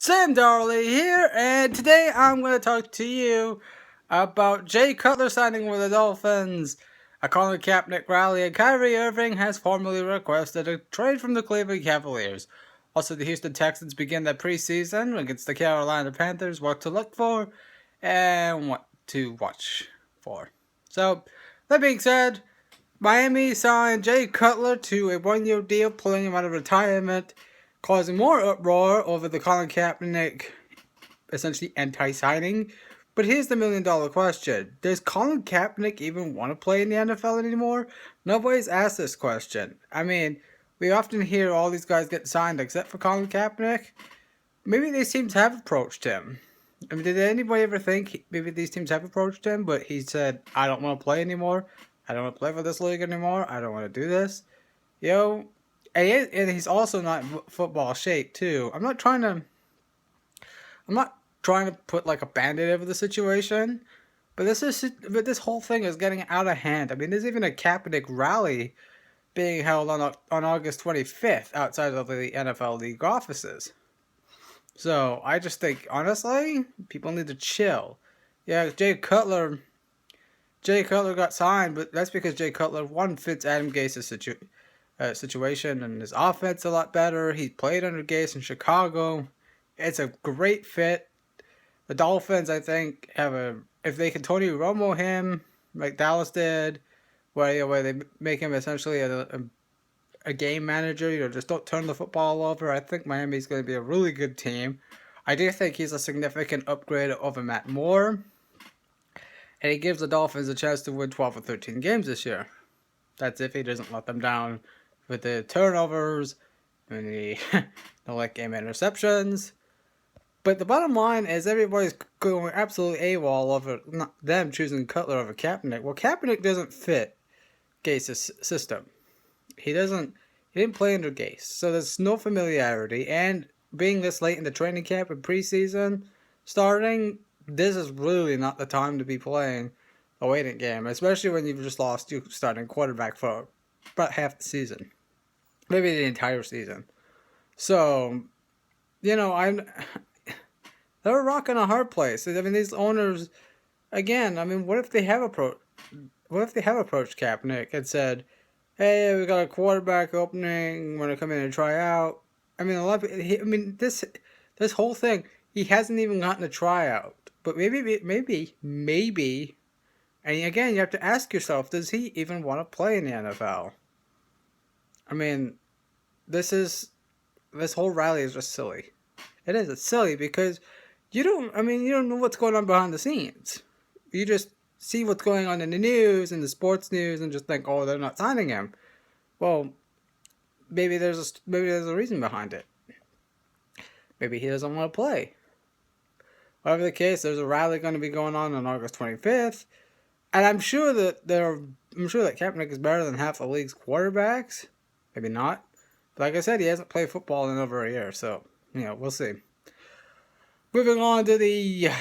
Sam Darley here, and today I'm going to talk to you about Jay Cutler signing with the Dolphins, a Colin Kaepernick rally, and Kyrie Irving has formally requested a trade from the Cleveland Cavaliers. Also, the Houston Texans begin their preseason against the Carolina Panthers, what to look for, and what to watch for. So, that being said, Miami signed Jay Cutler to a one-year deal, pulling him out of retirement, causing more uproar over the Colin Kaepernick essentially anti-signing. But here's the million-dollar question. Does Colin Kaepernick even want to play in the NFL anymore? Nobody's asked this question. I mean, we often hear all these guys get signed except for Colin Kaepernick. Maybe these teams have approached him. I mean, did anybody ever think maybe these teams have approached him, but he said, I don't want to play anymore. I don't want to play for this league anymore. I don't want to do this. And he's also not in football shape too. I'm not trying to put like a band-aid over the situation, but this whole thing is getting out of hand. I mean, there's even a Kaepernick rally being held on August 25th outside of the NFL league offices. So I just think, honestly, people need to chill. Yeah, Jay Cutler got signed, but that's because Jay Cutler, one, fits Adam Gase's situation and his offense a lot better. He played under Gase in Chicago. It's a great fit. The Dolphins, I think, if they can Tony Romo him like Dallas did, where they make him essentially a game manager, just don't turn the football over. I think Miami's going to be a really good team. I do think he's a significant upgrade over Matt Moore. And he gives the Dolphins a chance to win 12 or 13 games this year. That's if he doesn't let them down with the turnovers and the late game interceptions. But the bottom line is everybody's going absolutely AWOL over them choosing Cutler over Kaepernick. Well, Kaepernick doesn't fit Gase's system. He didn't play under Gase. So there's no familiarity. And being this late in the training camp and preseason starting, this is really not the time to be playing a waiting game, especially when you've just lost your starting quarterback for about half the season, maybe the entire season. So, they're a rock and a hard place. I mean, these owners, again, I mean, what if they have approached Kaepernick and said, "Hey, we got a quarterback opening. Want to come in and try out?" I mean, this whole thing, he hasn't even gotten a tryout. But maybe, and again, you have to ask yourself, does he even want to play in the NFL? I mean, this whole rally is just silly. It's silly because you don't know what's going on behind the scenes. You just see what's going on in the news and the sports news and just think, oh, they're not signing him. Well, maybe there's a reason behind it. Maybe he doesn't want to play. Whatever the case, there's a rally going to be going on August 25th, and I'm sure that Kaepernick is better than half the league's quarterbacks. Maybe not, but like I said, he hasn't played football in over a year, so we'll see. Moving on to the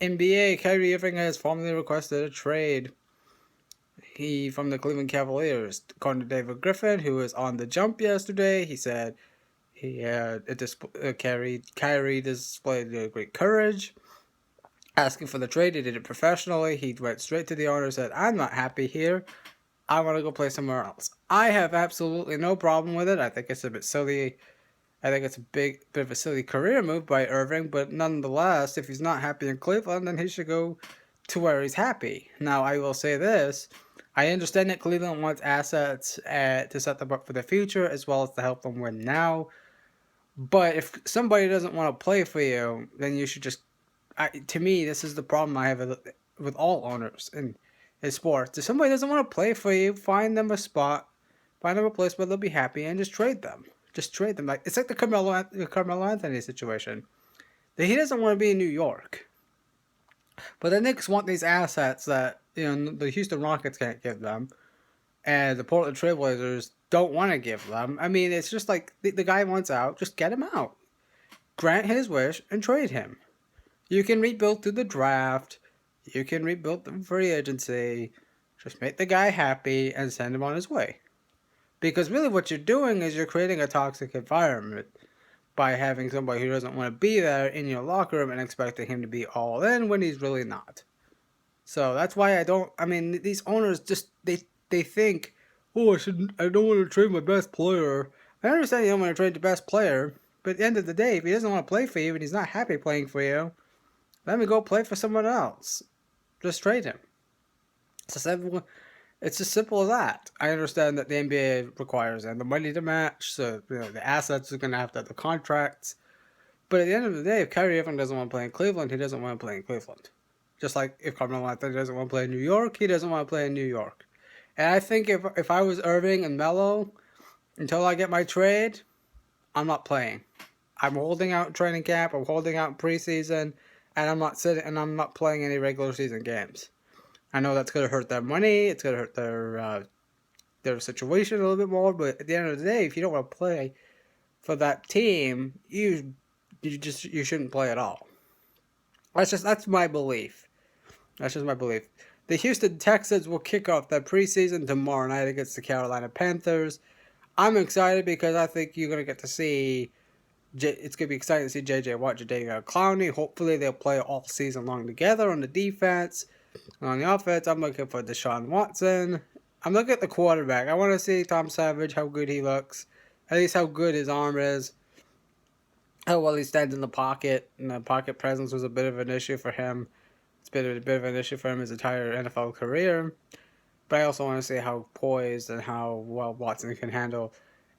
NBA, Kyrie Irving has formally requested a trade. From the Cleveland Cavaliers, according to David Griffin, who was on The Jump yesterday, he said Kyrie displayed great courage. Asking for the trade, he did it professionally. He went straight to the owner and said, I'm not happy here. I want to go play somewhere else. I have absolutely no problem with it. I think it's a bit silly. I think it's a bit of a silly career move by Irving, but nonetheless, if he's not happy in Cleveland, then he should go to where he's happy. Now, I will say this. I understand that Cleveland wants assets to set them up for the future, as well as to help them win now. But if somebody doesn't want to play for you, then you should just... to me, this is the problem I have with all owners in sports. If somebody doesn't want to play for you, find them a spot, find them a place where they'll be happy, and just trade them. Just trade them. It's like the Carmelo Anthony situation. He doesn't want to be in New York. But the Knicks want these assets that the Houston Rockets can't give them, and the Portland Trailblazers don't want to give them. I mean, it's just like the guy wants out. Just get him out. Grant his wish and trade him. You can rebuild through the draft. You can rebuild the free agency. Just make the guy happy and send him on his way. Because really what you're doing is you're creating a toxic environment by having somebody who doesn't want to be there in your locker room and expecting him to be all in when he's really not. So that's why these owners just, they think, oh, I don't want to trade my best player. I understand you don't want to trade the best player, but at the end of the day, if he doesn't want to play for you and he's not happy playing for you, let me go play for someone else. Just trade him. It's as simple as that. I understand that the NBA requires the money to match, so the assets are going to have the contracts. But at the end of the day, if Kyrie Irving doesn't want to play in Cleveland, he doesn't want to play in Cleveland. Just like if Carmelo Anthony doesn't want to play in New York, he doesn't want to play in New York. And I think if I was Irving and Melo, until I get my trade, I'm not playing. I'm holding out in training camp, I'm holding out in preseason, and I'm not playing any regular season games. I know that's going to hurt their money, it's going to hurt their situation a little bit more, but at the end of the day, if you don't want to play for that team, you shouldn't play at all. That's my belief. That's just my belief. The Houston Texans will kick off their preseason tomorrow night against the Carolina Panthers. I'm excited because I think you're going to get to see... It's going to be exciting to see J.J. Watt, Jadeveon Clowney. Hopefully they'll play all season long together on the defense. And on the offense, I'm looking for Deshaun Watson. I'm looking at the quarterback. I want to see Tom Savage, how good he looks. At least how good his arm is. How well he stands in the pocket. And the pocket presence was a bit of an issue for him. It's been a bit of an issue for him his entire NFL career. But I also want to see how poised and how well Watson can handle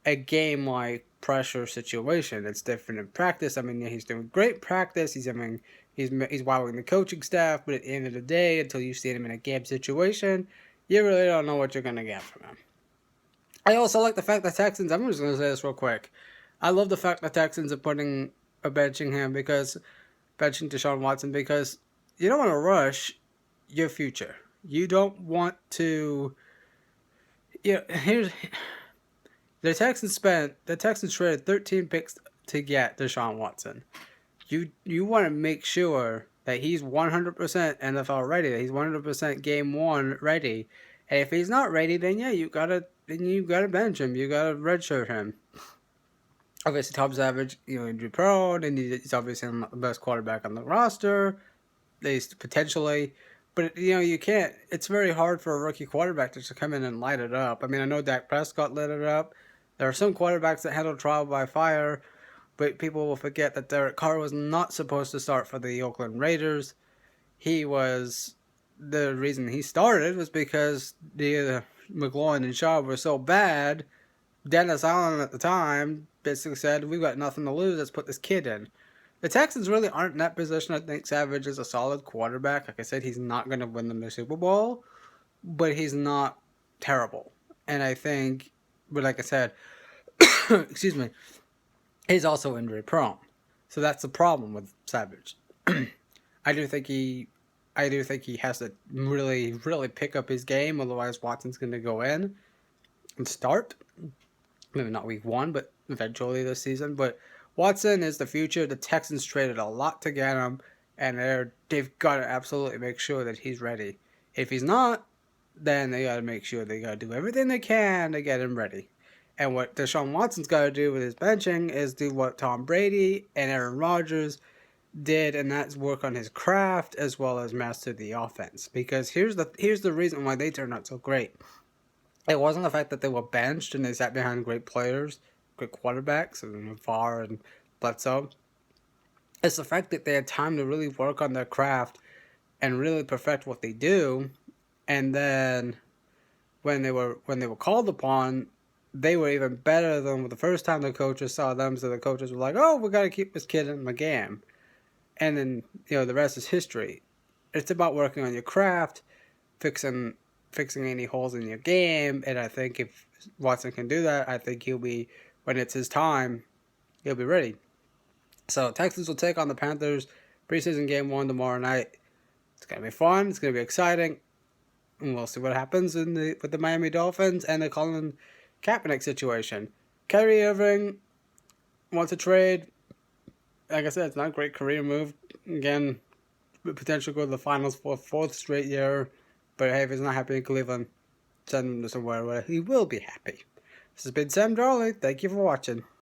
a game-like pressure situation. It's different in practice. He's doing great practice. He's wowing the coaching staff. But at the end of the day, until you see him in a game situation, you really don't know what you're going to get from him. I also like the fact that Texans, I'm just going to say this real quick. I love the fact that Texans are benching Deshaun Watson because you don't want to rush your future. You don't want to... The Texans traded 13 picks to get Deshaun Watson. You want to make sure that he's 100% NFL ready, that he's 100% game one ready. And if he's not ready, then you gotta bench him. You gotta redshirt him. Obviously, Tom Savage, injury prone, and he's obviously not the best quarterback on the roster, at least potentially. But, you can't... It's very hard for a rookie quarterback to just come in and light it up. I know Dak Prescott lit it up. There are some quarterbacks that handle trial by fire, but people will forget that Derek Carr was not supposed to start for the Oakland Raiders. The reason he started was because the McLaurin and Shaw were so bad. Dennis Allen at the time basically said, we've got nothing to lose, let's put this kid in. The Texans really aren't in that position. I think Savage is a solid quarterback. Like I said, he's not going to win them the Super Bowl, but he's not terrible. And I think, but like I said, excuse me, he's also injury prone. So that's the problem with Savage. I do think he has to really, really pick up his game. Otherwise, Watson's going to go in and start. Maybe not week 1, but eventually this season. But Watson is the future. The Texans traded a lot to get him, and they've got to absolutely make sure that he's ready. If he's not, then they got to make sure they got to do everything they can to get him ready. And what Deshaun Watson's got to do with his benching is do what Tom Brady and Aaron Rodgers did, and that's work on his craft as well as master the offense. Because here's the reason why they turned out so great. It wasn't the fact that they were benched and they sat behind great players, great quarterbacks, and Favre and Bledsoe. It's the fact that they had time to really work on their craft and really perfect what they do. And then when they were called upon, they were even better than the first time the coaches saw them. So the coaches were like, "Oh, we got to keep this kid in the game." And then the rest is history. It's about working on your craft, fixing any holes in your game, and I think if Watson can do that, I think he'll be, when it's his time, he'll be ready. So Texans will take on the Panthers, preseason game 1 tomorrow night. It's going to be fun, it's going to be exciting, and we'll see what happens with the Miami Dolphins and the Colin Kaepernick situation. Kyrie Irving wants to trade. Like I said, it's not a great career move. Again, potential to go to the finals for a 4th straight year. But hey, if he's not happy in Cleveland, send him to somewhere where he will be happy. This has been Sam Darley. Thank you for watching.